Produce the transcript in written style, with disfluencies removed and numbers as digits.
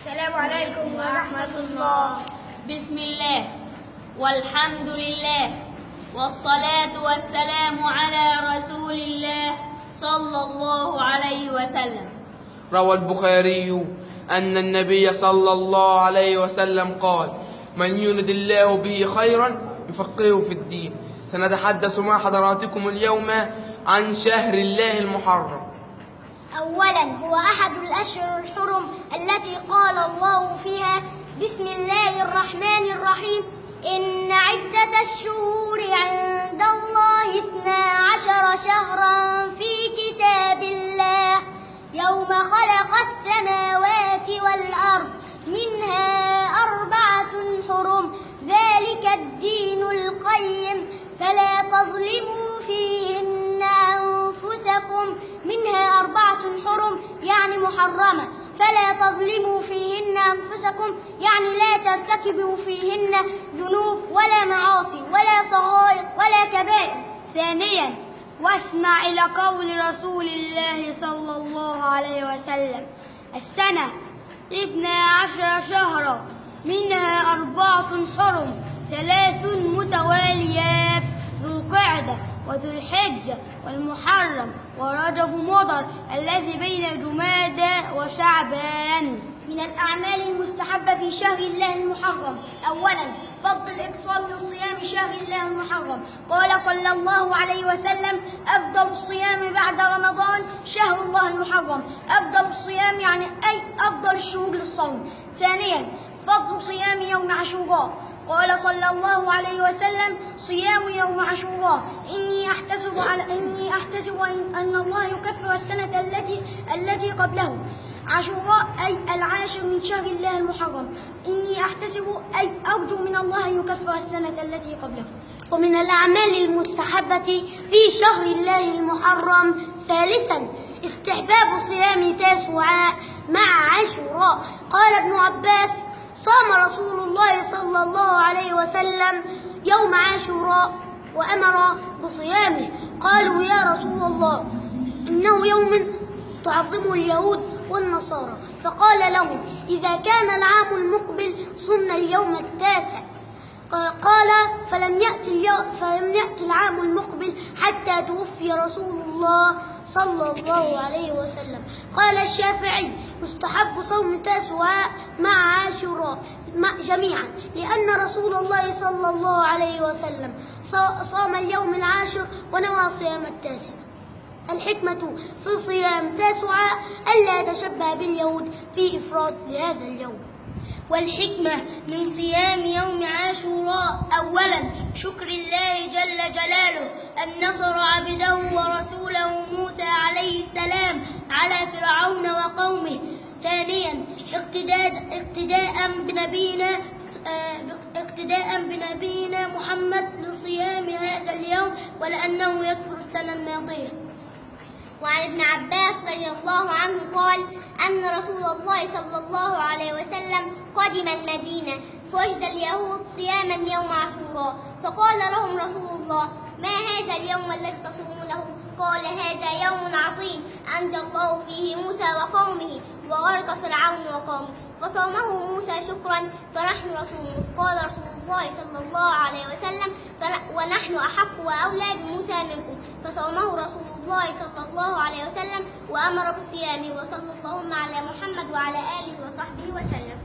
السلام عليكم ورحمة الله. بسم الله والحمد لله والصلاة والسلام على رسول الله صلى الله عليه وسلم. روى البخاري أن النبي صلى الله عليه وسلم قال: من يرد الله به خيرا يفقهه في الدين. سنتحدث مع حضراتكم اليوم عن شهر الله المحرم. أولا، هو أحد الأشهر الحرم التي قال الله فيها: بسم الله الرحمن الرحيم، إن عدة الشهور عند الله 12 شهرا في كتاب الله يوم خلق السماوات والأرض منها 4 حرم، ذلك الدين القيم، فلا تظلموا فيهن أنفسكم. منها 4 حرم يعني محرمة، فلا تظلموا فيهن أنفسكم يعني لا ترتكبوا فيهن ذنوب ولا معاصي ولا صغائر ولا كبائر. ثانيا، واسمع إلى قول رسول الله صلى الله عليه وسلم: السنة 12 شهرا منها 4 حرم، 3 متواليات، ذو القعدة وذو الحجة والمحرم ورجب مضر الذي بين جمادى وشعبان. من الأعمال المستحبة في شهر الله المحرم: أولا، فضل الإكثار من صيام شهر الله المحرم. قال صلى الله عليه وسلم: أفضل الصيام بعد رمضان شهر الله المحرم. أفضل الصيام يعني أي أفضل الشهور للصوم. ثانيا، فضل صيام يوم عاشوراء. قال صلى الله عليه وسلم: صيام يوم عاشوراء إني أحتسب أن الله يكفر السنة التي قبله. عاشوراء أي العاشر من شهر الله المحرم. إني أحتسب أي أرجو من الله يكفر السنة التي قبله. ومن الأعمال المستحبة في شهر الله المحرم: ثالثا، استحباب صيام تاسوعاء مع عاشوراء. قال ابن عباس: صام رسول الله صلى الله عليه وسلم يوم عاشوراء وأمر بصيامه. قالوا: يا رسول الله، إنه يوم تعظمه اليهود والنصارى. فقال لهم: إذا كان العام المقبل صمنا اليوم 9. قال: فلم يأتي العام المقبل حتى توفي رسول الله صلى الله عليه وسلم. قال الشافعي: يستحب صوم تاسوعاء مع عاشوراء جميعا، لأن رسول الله صلى الله عليه وسلم صام اليوم العاشر ونوى صيام 9. الحكمة في صيام تاسوعاء ألا يتشبه باليهود في إفراد لهذا اليوم. والحكمة من صيام يوم عاشوراء: أولا، شكر الله جل جلاله أن نصر عبده ورسوله موسى عليه السلام على فرعون وقومه. ثانيا، اقتداء بنبينا محمد لصيام هذا اليوم ولأنه يكفر السنة الماضية. وعن ابن عباس رضي الله عنه قال أن رسول الله صلى الله عليه وسلم قدم المدينة فوجد اليهود صياما يوم عاشوراء، فقال لهم رسول الله: ما هذا اليوم الذي تصومونه؟ قال: هذا يوم عظيم أنجى الله فيه موسى وقومه وغرق فرعون وقومه، فصامه موسى شكرا فنحن رسوله. قال رسول الله صلى الله عليه وسلم: ونحن أحق وأولى بموسى منكم. فصامه رسول الله صلى الله عليه وسلم وأمر بالصيام. وصلى اللهم على محمد وعلى آله وصحبه وسلم.